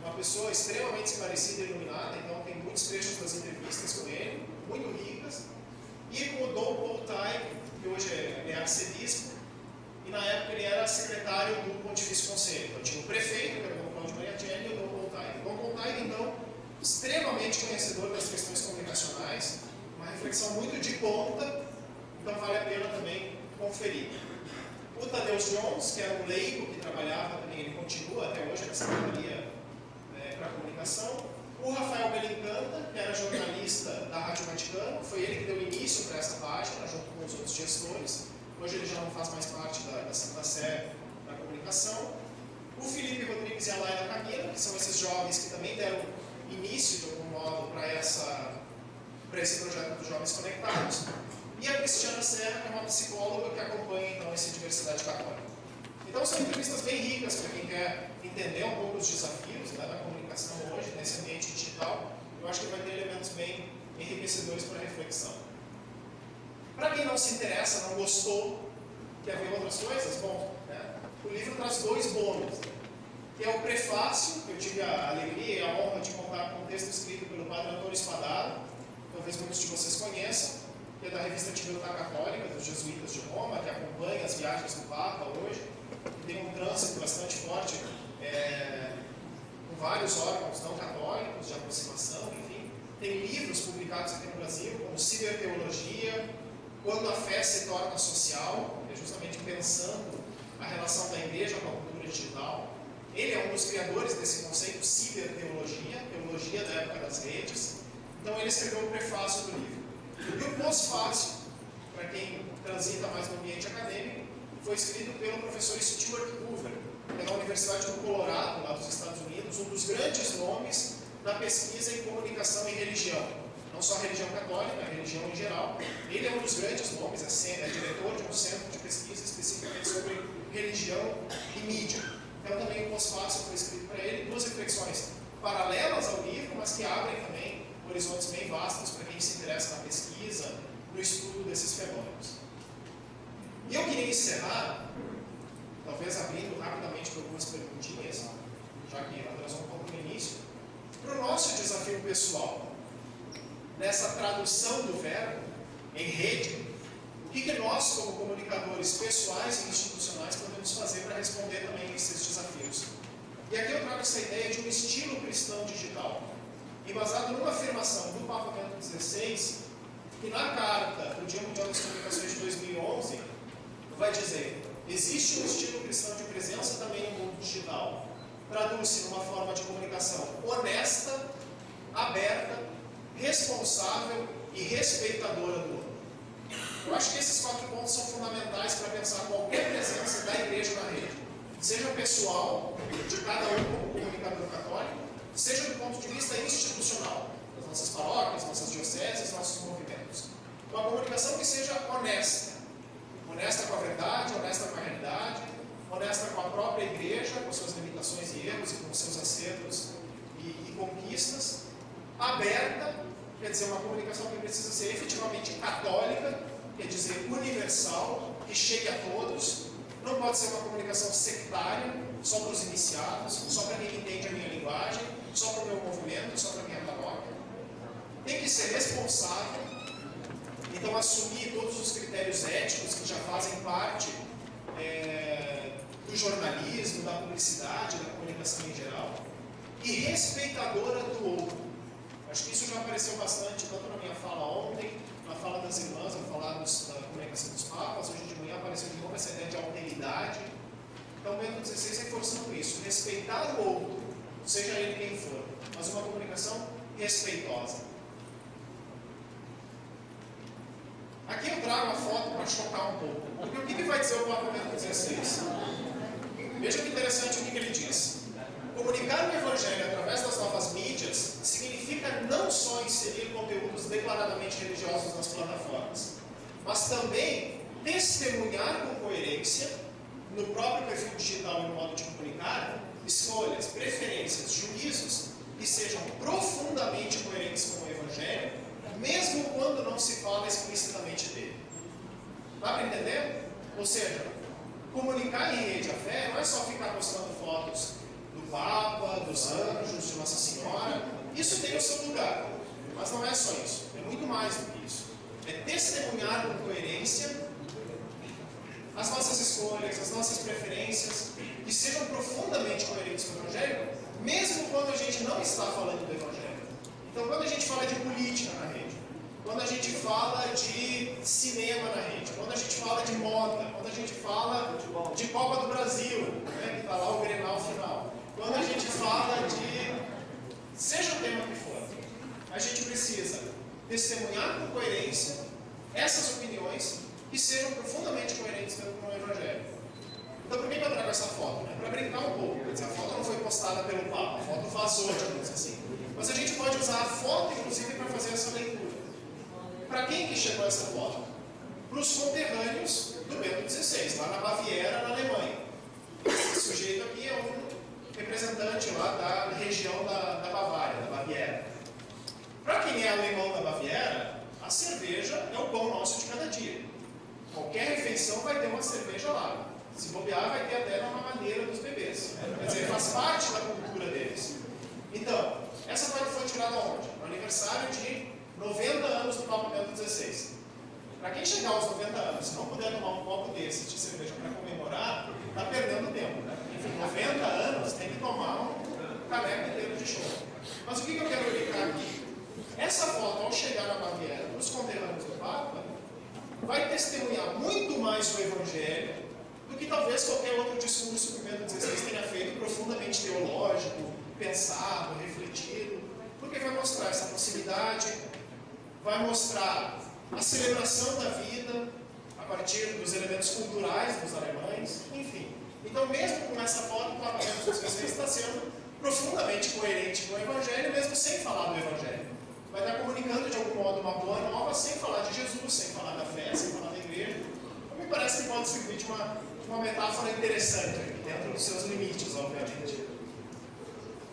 Uma pessoa extremamente esclarecida e iluminada, então tem muitos trechos das entrevistas com ele, muito ricas. E com o Dom Paul Tai, que hoje é arcebispo secretário do Pontifício Conselho. Então tinha o prefeito, que era o Dom Cláudio Mariatelli, e o Dom Contaire. O Dom Contaire, então, extremamente conhecedor das questões comunicacionais, uma reflexão muito de ponta, então vale a pena também conferir. O Tadeusz Jones, que era um leigo que trabalhava também, ele continua até hoje na Secretaria para Comunicação. O Rafael Belincanta, que era jornalista da Rádio Vaticano, foi ele que deu início para essa página, junto com os outros gestores. Hoje ele já não faz mais parte da Santa Sé da Comunicação. O Felipe Rodrigues e a Laila Camila, que são esses jovens que também deram início, de algum modo, para esse projeto dos Jovens Conectados. E a Cristiana Serra, que é uma psicóloga que acompanha, então, essa diversidade católica. Então, são entrevistas bem ricas para quem quer entender um pouco os desafios da comunicação hoje, nesse ambiente digital. Eu acho que vai ter elementos bem enriquecedores para reflexão. Para quem não se interessa, não gostou, quer ver outras coisas, bom, o livro traz 2 bônus, que é o prefácio, que eu tive a alegria e a honra de contar com um texto escrito pelo padre Antônio Spadaro, talvez muitos de vocês conheçam, que é da revista Civiltà Católica, dos jesuítas de Roma, que acompanha as viagens do Papa hoje, que tem um trânsito bastante forte com vários órgãos não católicos, de aproximação, enfim. Tem livros publicados aqui no Brasil, como Ciberteologia, Quando a Fé se Torna Social, que é justamente pensando a relação da igreja com a cultura digital. Ele é um dos criadores desse conceito ciberteologia, teologia da época das redes. Então ele escreveu o prefácio do livro. E o pós-fácio, para quem transita mais no ambiente acadêmico, foi escrito pelo professor Stuart Hoover, que é da Universidade do Colorado, lá dos Estados Unidos, um dos grandes nomes da pesquisa em comunicação e religião. Não só a religião católica, a religião em geral. Ele é um dos grandes nomes, é diretor de um centro de pesquisa especificamente sobre religião e mídia. Então também o pós-fácio foi escrito para ele, 2 reflexões paralelas ao livro, mas que abrem também horizontes bem vastos para quem se interessa na pesquisa, no estudo desses fenômenos. E eu queria encerrar, talvez abrindo rapidamente para algumas perguntinhas, já que atrasou um pouco no início, para o nosso desafio pessoal, nessa tradução do verbo em rede, o que nós, como comunicadores pessoais e institucionais, podemos fazer para responder também a esses desafios. E aqui eu trago essa ideia de um estilo cristão digital, e baseado numa afirmação do Papa Bento XVI, que na carta do Dia Mundial das Comunicações de 2011, vai dizer: existe um estilo cristão de presença também no mundo digital. Traduz-se numa forma de comunicação honesta, aberta, responsável e respeitadora do outro. Eu acho que esses 4 pontos são fundamentais para pensar qualquer presença da igreja na rede, seja pessoal, de cada um como comunicador católico, seja do ponto de vista institucional, das nossas paróquias, nossas dioceses, nossos movimentos. Uma comunicação que seja honesta, honesta com a verdade, honesta com a realidade, honesta com a própria igreja, com suas limitações e erros e com seus acertos e conquistas, aberta, quer dizer, uma comunicação que precisa ser efetivamente católica, quer dizer, universal, que chegue a todos. Não pode ser uma comunicação sectária, só para os iniciados, só para quem entende a minha linguagem, só para o meu movimento, só para a minha paróquia. Tem que ser responsável, então assumir todos os critérios éticos que já fazem parte do jornalismo, da publicidade, da comunicação em geral, e respeitadora do outro. Acho que isso já apareceu bastante, tanto na minha fala ontem, na fala das irmãs, ao falar da comunicação dos papas. Hoje de manhã apareceu de novo essa ideia de alteridade. Então, o Bento XVI reforçando isso, respeitar o outro, seja ele quem for, mas uma comunicação respeitosa. Aqui eu trago uma foto para chocar um pouco, porque o que vai dizer o Papa Bento XVI? Veja que interessante o que ele diz. Comunicar o Evangelho através das novas mídias significa não só inserir conteúdos declaradamente religiosos nas plataformas, mas também testemunhar com coerência, no próprio perfil digital e no modo de comunicar, escolhas, preferências, juízos que sejam profundamente coerentes com o Evangelho, mesmo quando não se fala explicitamente dele. Dá para entender? Ou seja, comunicar em rede a fé não é só ficar postando fotos do Papa, dos anjos, de Nossa Senhora. Isso tem o seu lugar, mas não é só isso. É muito mais do que isso. É testemunhar com coerência as nossas escolhas, as nossas preferências, que sejam profundamente coerentes com o Evangelho, mesmo quando a gente não está falando do Evangelho. Então, quando a gente fala de política na rede, quando a gente fala de cinema na rede, quando a gente fala de moda, quando a gente fala de Copa do Brasil, né, que está lá o Grenal final, quando a gente fala de seja o tema que for, a gente precisa testemunhar com coerência essas opiniões que sejam profundamente coerentes com o Evangelho. Então, por que eu trago essa foto? Para brincar um pouco. Quer dizer, a foto não foi postada pelo Papa, a foto vazou, digamos assim. Mas a gente pode usar a foto, inclusive, para fazer essa leitura. Para quem que chegou essa foto? Para os conterrâneos do Bento XVI, lá na Baviera, na Alemanha. Esse sujeito aqui é um representante lá da região da Bavária, da Baviera. Para quem é alemão da Baviera, a cerveja é o pão nosso de cada dia. Qualquer refeição vai ter uma cerveja lá. Se bobear, vai ter até na mamadeira dos bebês. Quer dizer, faz parte da cultura deles. Então, essa foto foi tirada onde? No aniversário de 90 anos do Papa Bento XVI. Para quem chegar aos 90 anos e não puder tomar um copo desse de cerveja para comemorar, está perdendo tempo. Né? Enfim, 90 anos tem que tomar um caneco inteiro de show. Mas o que eu quero brincar aqui? Essa foto, ao chegar na Baviera, os conterrâneos do Papa, vai testemunhar muito mais o Evangelho do que talvez qualquer outro discurso que o Bento XVI tenha feito profundamente teológico, pensado, refletido, porque vai mostrar essa proximidade, vai mostrar a celebração da vida a partir dos elementos culturais dos alemães, enfim. Então, mesmo com essa foto, o Papa Bento XVI está sendo profundamente coerente com o Evangelho, mesmo sem falar do Evangelho. Vai estar comunicando de algum modo uma boa nova, sem falar de Jesus, sem falar da fé, sem falar da igreja. Então, me parece que pode servir de uma metáfora interessante, dentro dos seus limites, obviamente.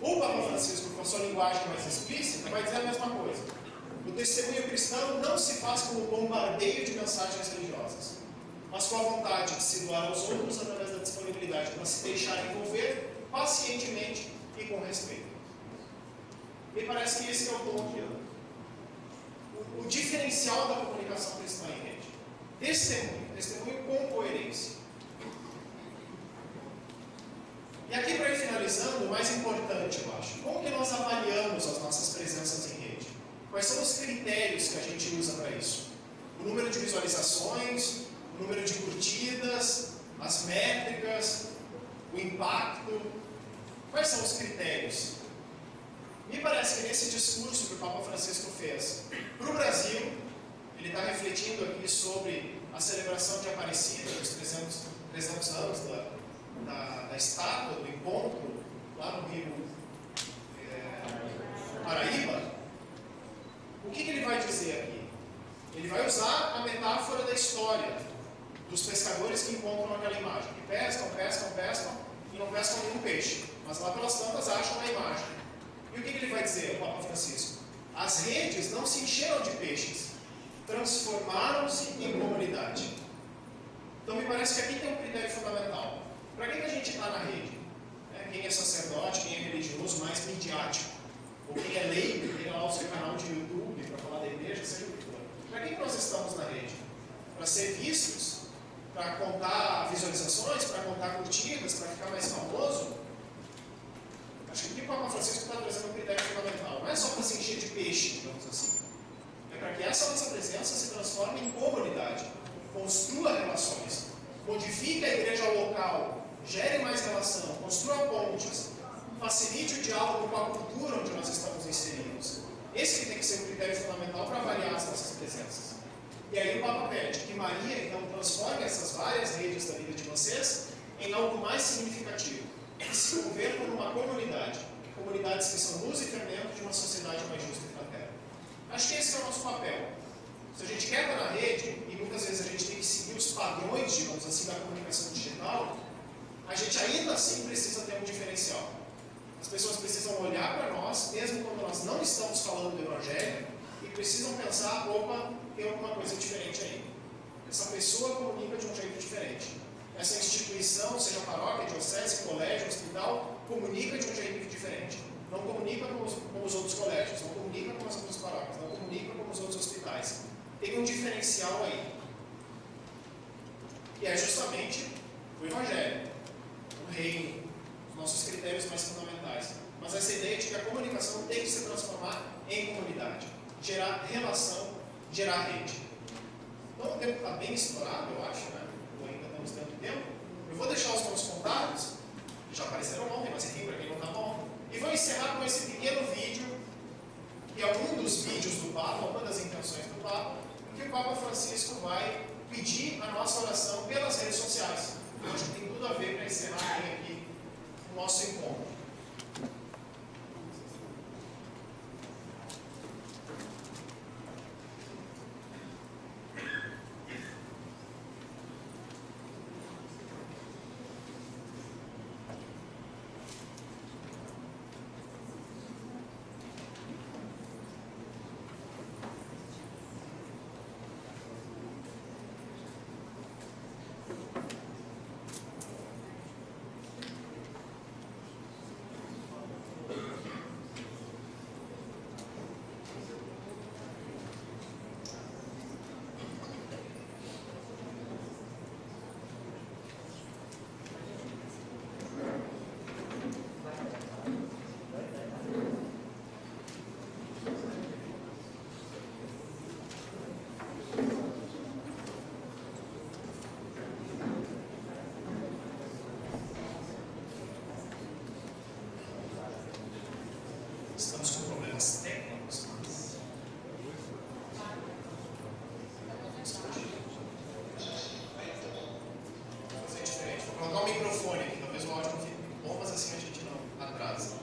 O Papa Francisco, com a sua linguagem mais explícita, vai dizer a mesma coisa. O testemunho cristão não se faz como bombardeio de mensagens religiosas, mas com a vontade de se doar aos outros através da disponibilidade para se deixar envolver pacientemente e com respeito. Me parece que esse é o ponto, o diferencial da comunicação cristã em rede. Testemunho com coerência. E aqui, para ir finalizando, o mais importante, eu acho, como que nós avaliamos as nossas presenças em rede? Quais são os critérios que a gente usa para isso? O número de visualizações, o número de curtidas, as métricas, o impacto. Quais são os critérios? Me parece que nesse discurso que o Papa Francisco fez para o Brasil, ele está refletindo aqui sobre a celebração de Aparecida, dos 300 anos da estátua, do encontro, lá no Rio Paraíba. O que ele vai dizer aqui? Ele vai usar a metáfora da história dos pescadores que encontram aquela imagem, que pescam e não pescam nenhum peixe, mas lá pelas tantas acham a imagem. E o que ele vai dizer, o Papa Francisco? As redes não se encheram de peixes, transformaram-se em comunidade. Então me parece que aqui tem um critério fundamental. Para que a gente está na rede? Quem é sacerdote, quem é religioso, mais midiático, ou quem é leigo, tem lá o seu canal de YouTube para falar da igreja, seja o que for. Para que nós estamos na rede? Para ser vistos? Para contar visualizações? Para contar curtidas? Para ficar mais famoso? Acho que o Papa Francisco está trazendo um critério fundamental. Não é só para se encher de peixe, digamos assim. É para que essa nossa presença se transforme em comunidade, construa relações, modifique a igreja local, gere mais relação, construa pontes, facilite o diálogo com a cultura onde nós estamos inseridos. Esse que tem que ser o critério fundamental para avaliar as nossas presenças. E aí o Papa pede que Maria, então, transforme essas várias redes da vida de vocês em algo mais significativo, e se envolver como uma comunidade, comunidades que são luz e fermento de uma sociedade mais justa e fraterna. Acho que esse é o nosso papel. Se a gente quer estar na rede, e muitas vezes a gente tem que seguir os padrões, digamos assim, da comunicação digital, a gente ainda assim precisa ter um diferencial. As pessoas precisam olhar para nós, mesmo quando nós não estamos falando do Evangelho, e precisam pensar, opa, tem alguma coisa diferente aí. Essa pessoa comunica de um jeito diferente. Essa instituição, seja paróquia, diocese, colégio, hospital, comunica de um jeito diferente. Não comunica com os outros colégios, não comunica com as outras paróquias, não comunica com os outros hospitais. Tem um diferencial aí. que é justamente o Evangelho, o reino, os nossos critérios mais fundamentais. Mas essa ideia de que a comunicação tem que se transformar em comunidade, gerar relação, gerar rede. Então o tempo está bem estourado, eu acho, né? Ou ainda temos tanto tempo. Eu vou deixar os meus contatos, que já apareceram ontem, mas enfim, para quem não estava ontem, e vou encerrar com esse pequeno vídeo, que é um dos vídeos do Papa, uma das intenções do Papa, em que o Papa Francisco vai pedir a nossa oração pelas redes sociais. Eu acho que tem tudo a ver para encerrar bem aqui o nosso encontro. Estamos com problemas técnicos, mas... Vou fazer diferente. Vou colocar o microfone aqui, talvez o áudio não fique muito bom, mas assim a gente não atrasa.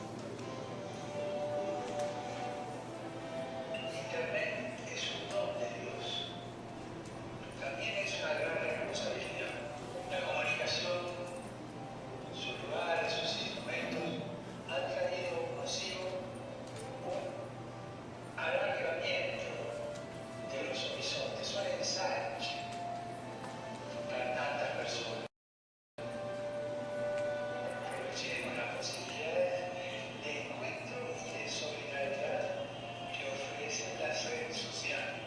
Internet es un don de Dios. También es una gran responsabilidad. La comunicación, sus lugares, sus instrumentos, han traído consigo un alargamiento de los horizontes. Son ensayos para tantas personas. Aprovechemos la posibilidad de encuentro y de solidaridad que ofrecen las redes sociales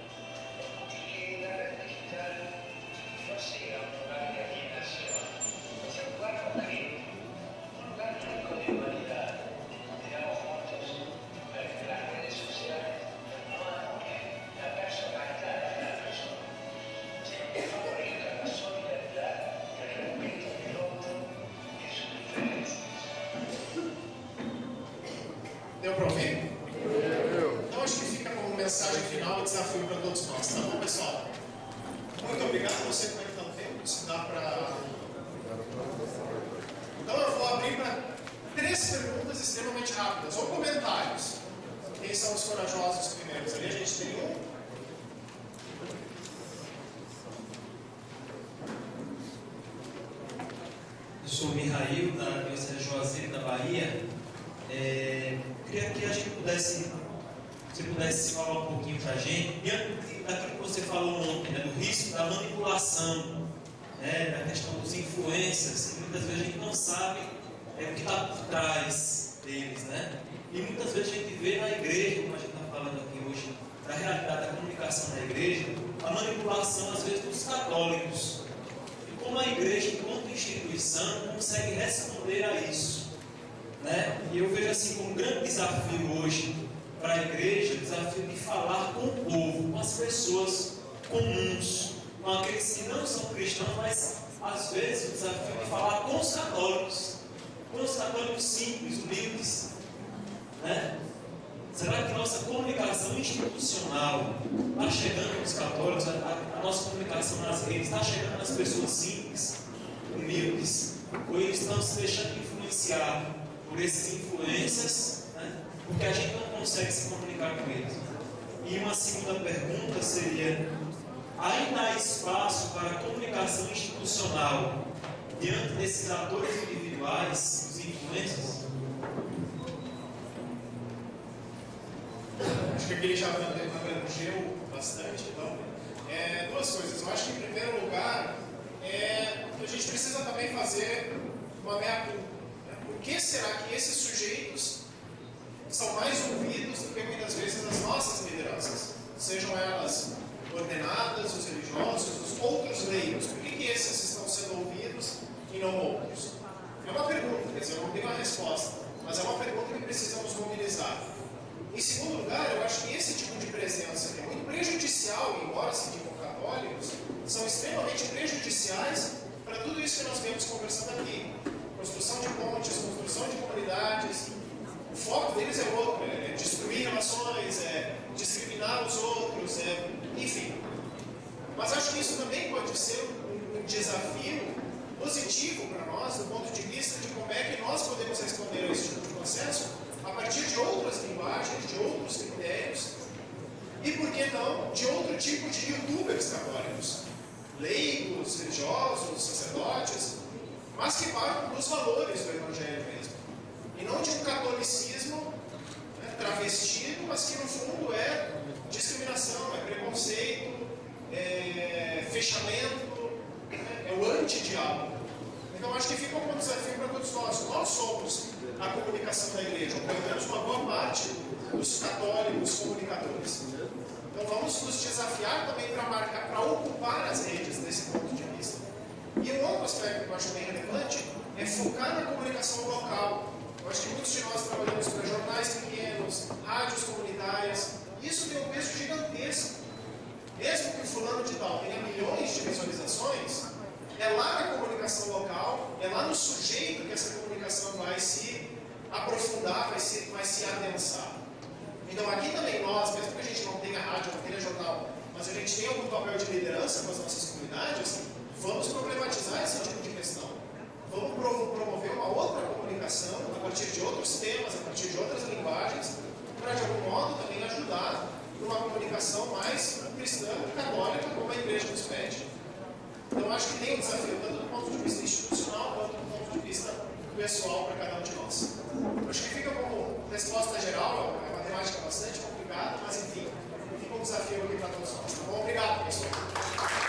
y que la red digital no sea un lugar de alienación, sea un lugar concreto, un lugar rico de humanidad. Digamos juntos para que las redes sociales no anulen la personalidad de la persona, sino que favorezcan la solidaridad, el respeto del otro y sus diferencias. Deu para ouvir? Então acho que fica como mensagem final e desafio para todos nós, tá bom, pessoal? Muito obrigado, não sei como é que está o tempo, se dá para... Então eu vou abrir para 3 perguntas extremamente rápidas, ou comentários. Quem são os corajosos primeiros? Ali a gente tem um. Eu sou o Mihail, da Universidade de Juazeiro, da Bahia. Queria que a gente pudesse, você pudesse falar um pouquinho para a gente, diante daquilo que você falou ontem, né, do risco da manipulação, né, da questão dos influencers, que muitas vezes a gente não sabe o que está por trás deles, né? E muitas vezes a gente vê na igreja, como a gente está falando aqui hoje, da realidade da comunicação na igreja, a manipulação às vezes dos católicos. E como a igreja, enquanto instituição, consegue responder a isso, né? E eu vejo assim como um grande desafio hoje para a igreja, o desafio de falar com o povo, com as pessoas comuns, com aqueles que não são cristãos, mas às vezes o desafio de falar com os católicos simples, humildes, né? Será que nossa comunicação institucional está chegando aos católicos, a nossa comunicação nas redes está chegando às pessoas simples, humildes, ou eles estão se deixando influenciar por esses influências, né? Porque a gente não consegue se comunicar com eles? E uma segunda pergunta seria: ainda há espaço para a comunicação institucional diante desses atores individuais, os influencers? Acho que aqui ele já abrangeu bastante. Então, duas coisas. Eu acho que, em primeiro lugar, a gente precisa também fazer uma meia-culpa. Né? Por que será que esses sujeitos são mais ouvidos do que muitas vezes as nossas lideranças? Sejam elas ordenadas, os religiosos, os outros leigos. Por que esses estão mas é uma pergunta que precisamos mobilizar. Em segundo lugar, eu acho que esse tipo de presença, que é muito prejudicial, embora se digam católicos, são extremamente prejudiciais para tudo isso que nós viemos conversando aqui. Construção de pontes, construção de comunidades. O foco deles é outro, é destruir relações, é discriminar os outros, enfim. Mas acho que isso também pode ser um desafio positivo para nós, do ponto de vista de como é que nós podemos responder a esse tipo de processo a partir de outras linguagens, de outros critérios, e por que não, de outro tipo de youtubers católicos, leigos, religiosos, sacerdotes, mas que partam dos valores do Evangelho mesmo, e não de um catolicismo travestido, mas que no fundo é discriminação, é preconceito, é fechamento, é o anti-diálogo. Então acho que fica um desafio para todos nós. Nós somos a comunicação da igreja, pelo menos uma boa parte dos católicos comunicadores. Então vamos nos desafiar também para ocupar as redes desse ponto de vista. E um outro aspecto que eu acho bem relevante é focar na comunicação local. Eu acho que muitos de nós trabalhamos para jornais pequenos, rádios comunitárias, e isso tem um peso gigantesco. Mesmo que o fulano de tal tenha milhões de visualizações, é lá na comunicação local, é lá no sujeito que essa comunicação vai se aprofundar, vai se adensar. Então aqui também nós, mesmo que a gente não tenha rádio, não tenha jornal, mas a gente tem algum papel de liderança com as nossas comunidades, vamos problematizar esse tipo de questão. Vamos promover uma outra comunicação a partir de outros temas, a partir de outras linguagens, para de algum modo também ajudar numa comunicação mais cristã, católica, como a igreja nos pede. Então acho que tem um desafio, tanto do ponto de vista institucional, quanto do ponto de vista pessoal para cada um de nós. Acho que fica como resposta geral, é uma temática bastante complicada, mas enfim, fica um desafio aqui para todos nós. Tá bom? Obrigado, pessoal.